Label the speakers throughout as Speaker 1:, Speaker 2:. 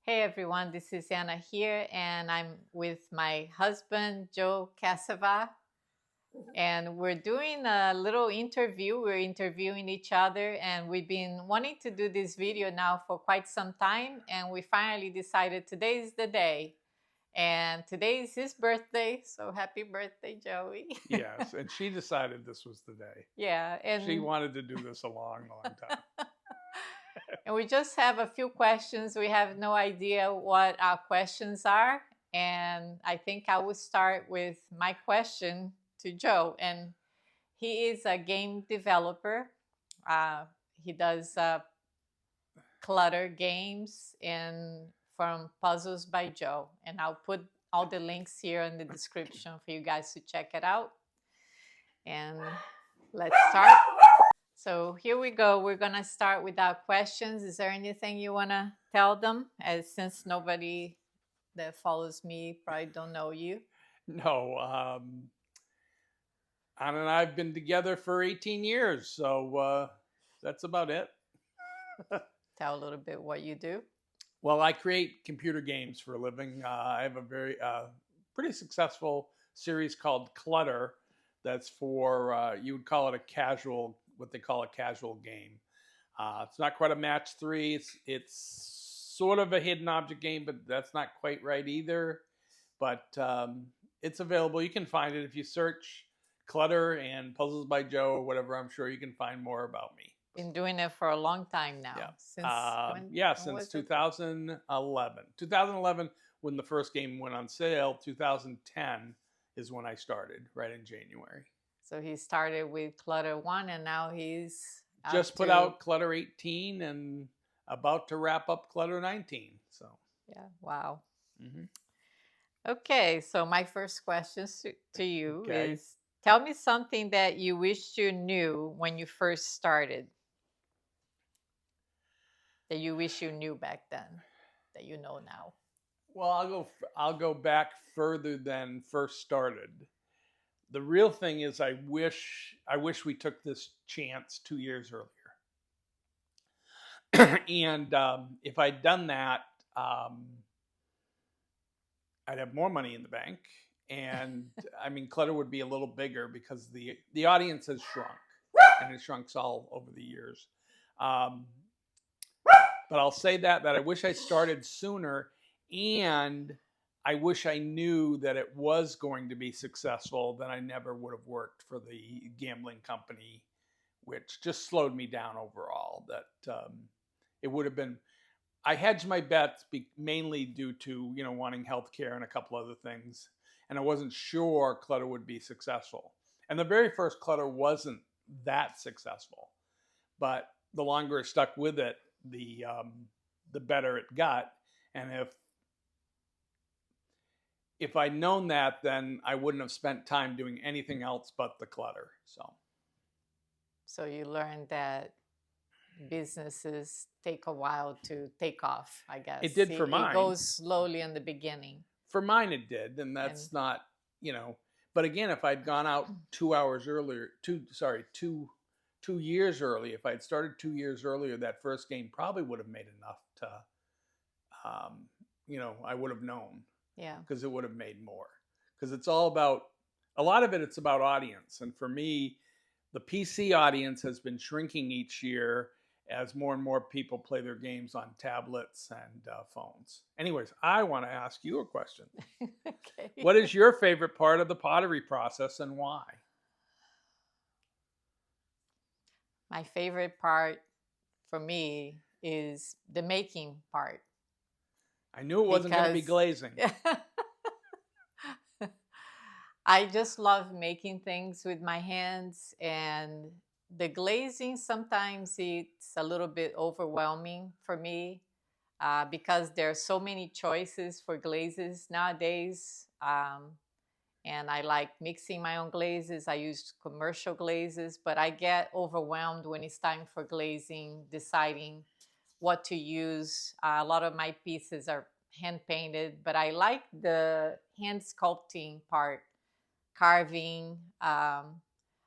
Speaker 1: Hey everyone, this is Anna here, and I'm with my husband, Joe Casava, and we're doing a little interview. We're interviewing each other, and we've been wanting to do this video now for quite some time, and we finally decided today is the day. And today is his birthday, so happy birthday, Joey.
Speaker 2: Yes, and she decided this was the day.
Speaker 1: Yeah,
Speaker 2: She
Speaker 1: and
Speaker 2: wanted to do this a long, long time.
Speaker 1: and we just have a few questions. We have no idea what our questions are. And I think I will start with my question to Joe. And he is a game developer. Uh, he does clutter games and from Puzzles by Joe. And I'll put all the links here in the description for you guys to check it out. And let's start. So here we go. We're going to start with our questions. Is there anything you want to tell them? As since nobody that follows me probably don't know you.
Speaker 2: No, Anna and I have been together for 18 years, so that's about it.
Speaker 1: Tell a little bit what you do.
Speaker 2: Well, I create computer games for a living. I have a very pretty successful series called Clutter. That's for you would call it a casual, what they call a casual game. It's not quite a match three. It's sort of a hidden object game, but that's not quite right either. But it's available. You can find it if you search Clutter and Puzzles by Joe or whatever. I'm sure you can find more about me.
Speaker 1: Been doing it for a long time
Speaker 2: Yeah.
Speaker 1: now. Since when
Speaker 2: Since
Speaker 1: was it?
Speaker 2: 2011. 2011, when the first game went on sale. 2010 is when I started, right in January.
Speaker 1: So he started with Clutter 1 and now he's
Speaker 2: Just put
Speaker 1: to,
Speaker 2: out Clutter 18 and about to wrap up Clutter 19. So,
Speaker 1: yeah, wow.
Speaker 2: mhm.
Speaker 1: Okay, so my first question to you
Speaker 2: Okay.
Speaker 1: is tell me something that you wished you knew when you first started. That you wish you knew back then that you know now?
Speaker 2: Well, I'll go back further than first started. The real thing is I wish we took this chance 2 years earlier. And if I'd done that, um, I'd have more money in the bank, and I mean, Clutter would be a little bigger because the audience has shrunk, and it shrunk all over the years. Um, but I'll say that I wish I started sooner, and I wish I knew that it was going to be successful. Then I never would have worked for the gambling company, which just slowed me down overall. That it would have been. I hedged my bets mainly due to wanting healthcare and a couple other things, and I wasn't sure Clutter would be successful. And the very first Clutter wasn't that successful, but the longer I stuck with it, the better it got. And if I'd known that, then I wouldn't have spent time doing anything else but the Clutter.
Speaker 1: So you learned that businesses take a while to take off, I guess.
Speaker 2: It did for mine.
Speaker 1: It goes slowly in the beginning.
Speaker 2: For mine, it did, and that's not. But again, if I'd gone out 2 hours earlier, 2 years early, if I'd started 2 years earlier, that first game probably would have made enough to, I would have known.
Speaker 1: Yeah.
Speaker 2: Because it would have made more. Because it's all about, a lot of it, it's about audience. And for me, the PC audience has been shrinking each year as more and more people play their games on tablets and phones. Anyways, I want to ask you a question.
Speaker 1: Okay.
Speaker 2: What is your favorite part of the pottery process and why?
Speaker 1: My favorite part for me is the making part.
Speaker 2: I knew it wasn't going to be glazing.
Speaker 1: I just love making things with my hands, and the glazing sometimes it's a little bit overwhelming for me because there are so many choices for glazes nowadays. And I like mixing my own glazes. I use commercial glazes, but I get overwhelmed when it's time for glazing, deciding what to use. A lot of my pieces are hand painted, but I like the hand sculpting part, carving.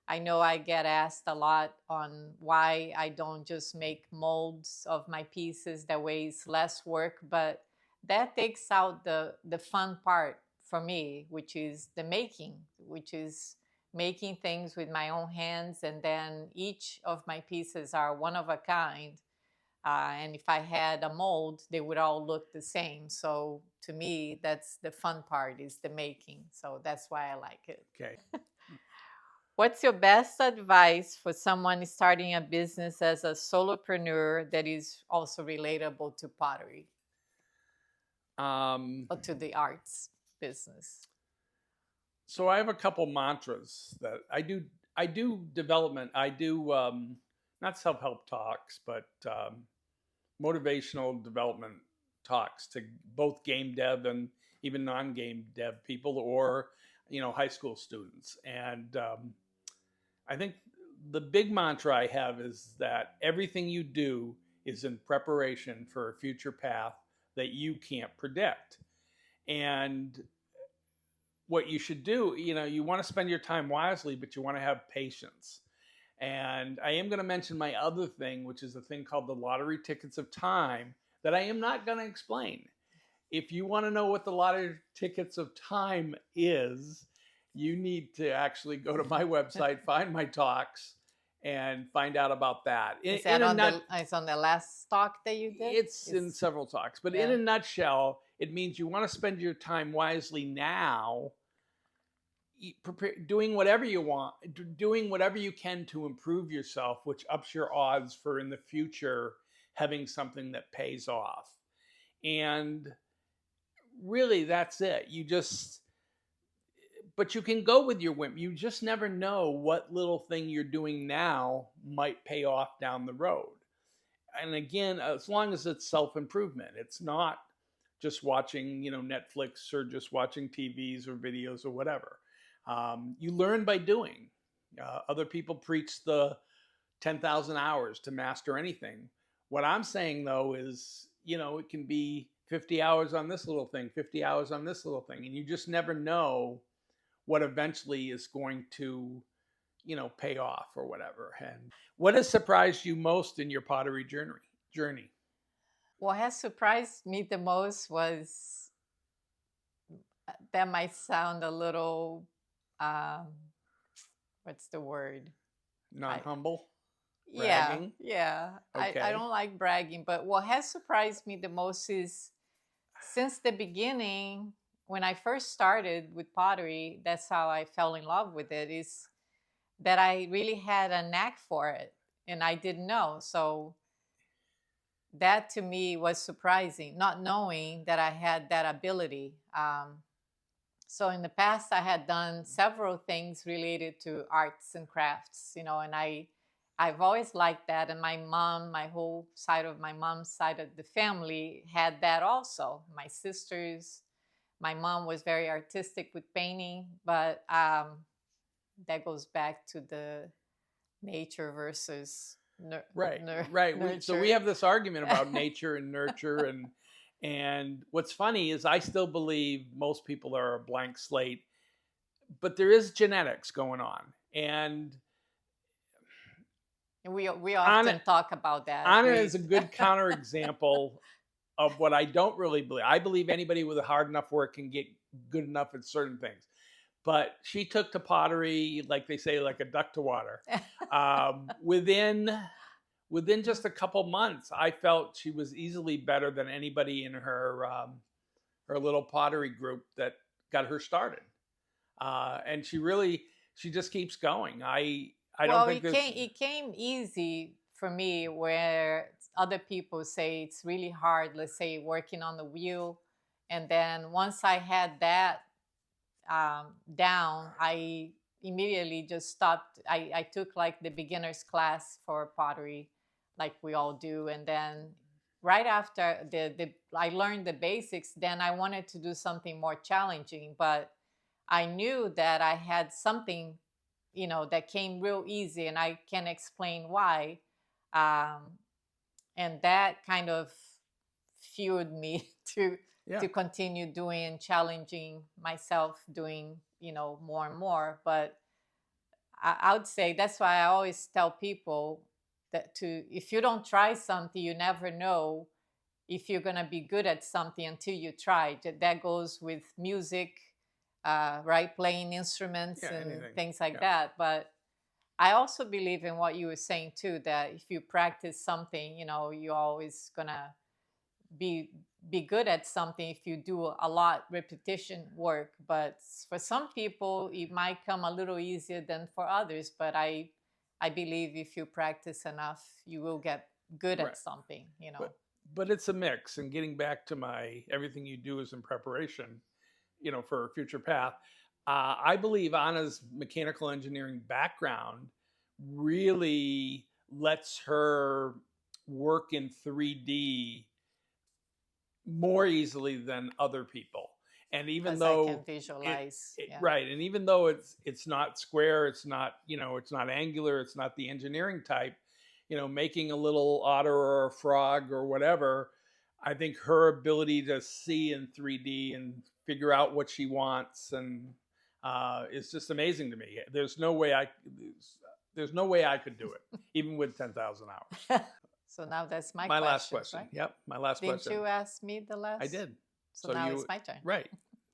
Speaker 1: I know I get asked a lot on why I don't just make molds of my pieces. That way it's less work, but that takes out the fun part for me, which is the making, which is making things with my own hands, and then each of my pieces are one of a kind. And if I had a mold, they would all look the same. So to me, that's the fun part, is the making. So that's why I like it.
Speaker 2: Okay.
Speaker 1: What's your best advice for someone starting a business as a solopreneur that is also relatable to pottery or to the arts business?
Speaker 2: So I have a couple mantras that I do. I do development. I do not self-help talks, but motivational development talks to both game dev and even non-game dev people, or high school students. And I think the big mantra I have is that everything you do is in preparation for a future path that you can't predict. And what you should do, you want to spend your time wisely, but you want to have patience. And I am going to mention my other thing, which is a thing called the lottery tickets of time, that I am not going to explain. If you want to know what the lottery tickets of time is, you need to actually go to my website, find my talks, and find out about that.
Speaker 1: Is that it's on the last talk that you did?
Speaker 2: It's in several talks, but in a nutshell, it means you want to spend your time wisely now, doing whatever you want, doing whatever you can to improve yourself, which ups your odds for in the future having something that pays off. And really, that's it. But you can go with your whim. You just never know what little thing you're doing now might pay off down the road. And again, as long as it's self-improvement, it's not just watching, Netflix or just watching TVs or videos or whatever. You learn by doing. Other people preach the 10,000 hours to master anything. What I'm saying, though, is, it can be 50 hours on this little thing, 50 hours on this little thing. And you just never know what eventually is going to, pay off or whatever. And what has surprised you most in your pottery journey?
Speaker 1: What has surprised me the most was, that might sound a little, what's the word?
Speaker 2: Not humble?
Speaker 1: Bragging? Yeah.
Speaker 2: Okay.
Speaker 1: I don't like bragging, but what has surprised me the most is, since the beginning, when I first started with pottery, that's how I fell in love with it, is that I really had a knack for it and I didn't know. So that to me was surprising, not knowing that I had that ability. So in the past, I had done several things related to arts and crafts, and I've always liked that. And my mom, my whole side of my mom's side of the family had that also. My sisters, my mom was very artistic with painting, but that goes back to the nature versus
Speaker 2: right.
Speaker 1: nurture.
Speaker 2: So we have this argument about nature and nurture, and what's funny is I still believe most people are a blank slate, but there is genetics going on, and
Speaker 1: we often talk about that.
Speaker 2: Anna is a good counterexample of what I don't really believe. I believe anybody with a hard enough work can get good enough at certain things. But she took to pottery, like they say, like a duck to water. Within just a couple months, I felt she was easily better than anybody in her little pottery group that got her started. And she just keeps going. I don't think
Speaker 1: it came easy for me, where other people say it's really hard, let's say working on the wheel. And then once I had that down, I immediately just stopped. I took like the beginner's class for pottery, like we all do. And then right after I learned the basics, then I wanted to do something more challenging. But I knew that I had something, that came real easy, and I can explain why. And that kind of fueled me to continue doing and challenging myself, doing, more and more. But I would say that's why I always tell people that if you don't try something, you never know if you're going to be good at something until you try. That goes with music, right? Playing instruments
Speaker 2: Yeah,
Speaker 1: and
Speaker 2: anything.
Speaker 1: things like
Speaker 2: Yeah.
Speaker 1: that. But I also believe in what you were saying too, that if you practice something, you know, you're always going to be good at something if you do a lot repetition work. But for some people it might come a little easier than for others, but I believe if you practice enough you will get good
Speaker 2: Right.
Speaker 1: at something, you know.
Speaker 2: But it's a mix. And getting back to my everything you do is in preparation, you know, for a future path. I believe Anna's mechanical engineering background really lets her work in 3D more easily than other people. And even
Speaker 1: Because I can
Speaker 2: though
Speaker 1: visualize. Yeah.
Speaker 2: right, and even though it's not square, it's not, you know, it's not angular, it's not the engineering type, you know, making a little otter or a frog or whatever, I think her ability to see in 3D and figure out what she wants and is just amazing to me. There's no way I could do it, even with 10,000 hours.
Speaker 1: So now that's my
Speaker 2: last
Speaker 1: questions,
Speaker 2: question.
Speaker 1: right?
Speaker 2: Yep, my last
Speaker 1: Didn't
Speaker 2: question.
Speaker 1: you ask me the last?
Speaker 2: I did.
Speaker 1: So now it's my turn.
Speaker 2: Right.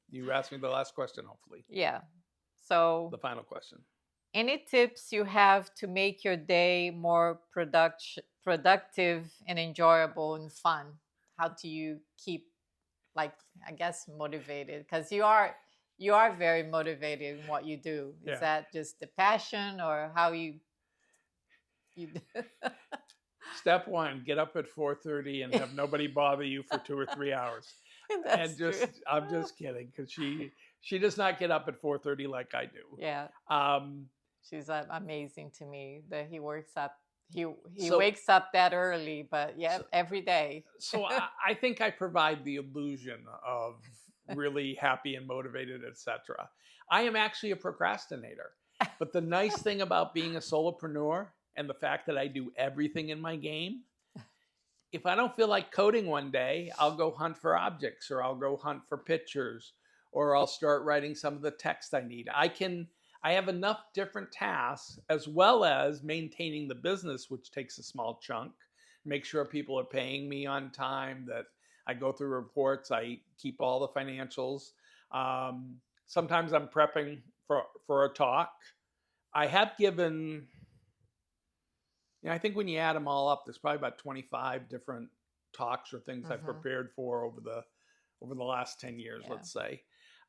Speaker 2: You asked me the last question, hopefully.
Speaker 1: Yeah. So
Speaker 2: The final question.
Speaker 1: any tips you have to make your day more productive and enjoyable and fun? How do you keep, like, I guess, motivated? Because you are very motivated in what you do. Is
Speaker 2: Yeah.
Speaker 1: that just the passion, or how you
Speaker 2: Step one: get up at 4:30 and have nobody bother you for 2 or 3 hours.
Speaker 1: That's
Speaker 2: And just,
Speaker 1: true.
Speaker 2: I'm just kidding, because she does not get up at 4:30 like I do.
Speaker 1: Yeah.
Speaker 2: Um,
Speaker 1: She's amazing to me that he works up. He
Speaker 2: So-
Speaker 1: wakes up that early, but yeah,
Speaker 2: So-
Speaker 1: every day.
Speaker 2: so I think I provide the illusion of really happy and motivated, etc. I am actually a procrastinator. But the nice thing about being a solopreneur and the fact that I do everything in my game, if I don't feel like coding one day, I'll go hunt for objects, or I'll go hunt for pictures, or I'll start writing some of the text I need. I have enough different tasks, as well as maintaining the business, which takes a small chunk. Make sure people are paying me on time, that I go through reports, I keep all the financials. Sometimes I'm prepping for a talk. I have given, I think when you add them all up, there's probably about 25 different talks or things I've prepared for over the last 10 years, let's say.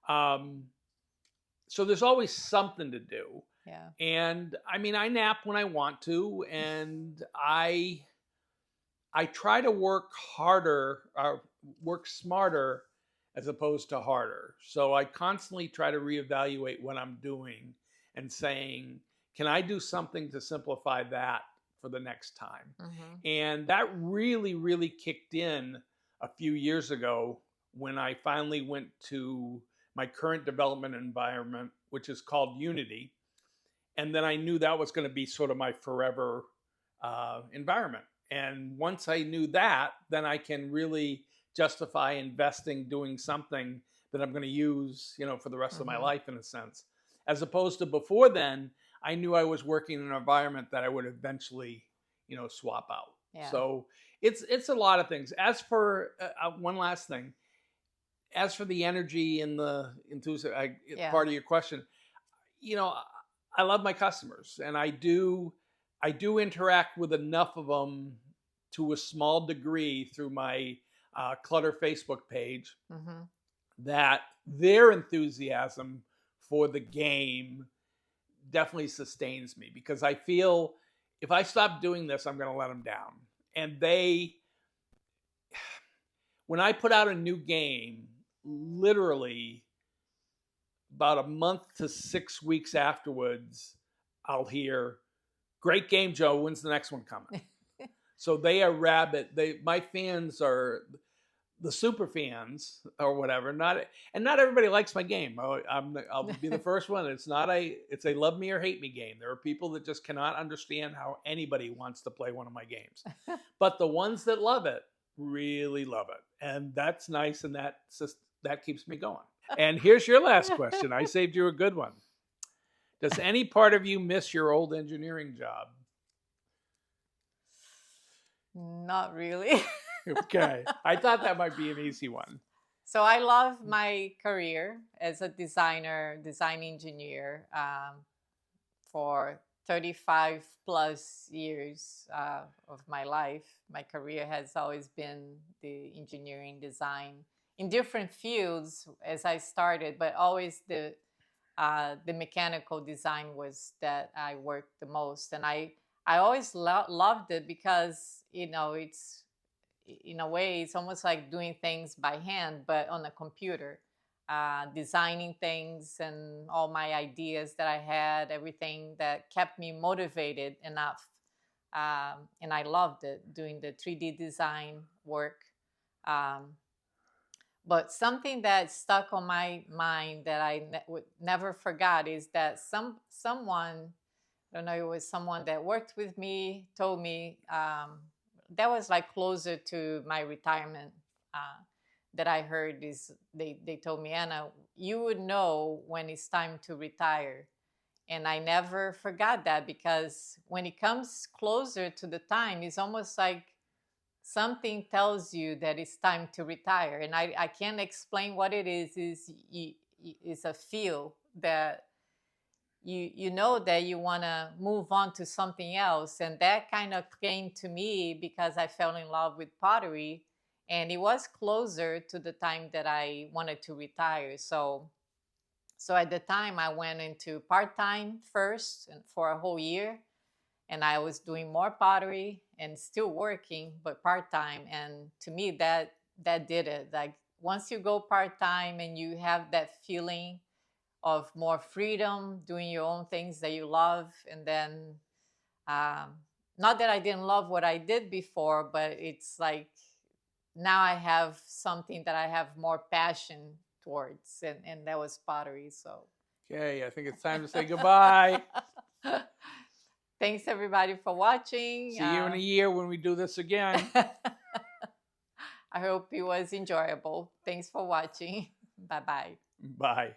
Speaker 2: So there's always something to do.
Speaker 1: Yeah.
Speaker 2: And I mean, I nap when I want to, and I try to work harder, or work smarter as opposed to harder. So I constantly try to reevaluate what I'm doing and saying, can I do something to simplify that for the next time? And that really, really kicked in a few years ago when I finally went to my current development environment, which is called Unity. And then I knew that was going to be sort of my forever environment. And once I knew that, then I can really justify investing, doing something that I'm going to use, for the rest of my life, in a sense. As opposed to before then, I knew I was working in an environment that I would eventually, swap out.
Speaker 1: Yeah.
Speaker 2: So it's a lot of things. As for one last thing, as for the energy and the enthusiasm, part of your question, I love my customers, and I do interact with enough of them to a small degree through my Clutter Facebook page that their enthusiasm for the game definitely sustains me, because I feel if I stop doing this, I'm going to let them down. And when I put out a new game, literally about a month to 6 weeks afterwards, I'll hear, "Great game, Joe. When's the next one coming?" So they are rabid. My fans are the super fans or whatever. And not everybody likes my game. I'll be the first one. It's a love me or hate me game. There are people that just cannot understand how anybody wants to play one of my games. But the ones that love it really love it, and that's nice, and that keeps me going. And here's your last question. I saved you a good one. Does any part of you miss your old engineering job?
Speaker 1: Not really.
Speaker 2: Okay. I thought that might be an easy one.
Speaker 1: So I love my career as a designer, design engineer, for 35 plus years of my life. My career has always been the engineering design in different fields as I started, but always the mechanical design was that I worked the most, and I always loved it because it's in a way it's almost like doing things by hand but on a computer, designing things and all my ideas that I had, everything that kept me motivated enough, and I loved it doing the 3D design work. Um, but something that stuck on my mind that I would never forgot is that someone, I don't know, it was someone that worked with me, told me, that was like closer to my retirement, that I heard is they told me, Anna, you would know when it's time to retire. And I never forgot that, because when it comes closer to the time, it's almost like something tells you that it's time to retire. And I can't explain what it is it's a feel that you know that you want to move on to something else. And that kind of came to me because I fell in love with pottery, and it was closer to the time that I wanted to retire. So at the time I went into part-time first and for a whole year, and I was doing more pottery and still working, but part-time. And to me, that did it. Like, once you go part-time and you have that feeling of more freedom, doing your own things that you love, and then, um, not that I didn't love what I did before, but it's like now I have something that I have more passion towards, and that was pottery. So
Speaker 2: Okay, I think it's time to say goodbye.
Speaker 1: thanks everybody for watching.
Speaker 2: See you in a year when we do this again.
Speaker 1: I hope it was enjoyable. Thanks for watching. Bye bye.
Speaker 2: Bye.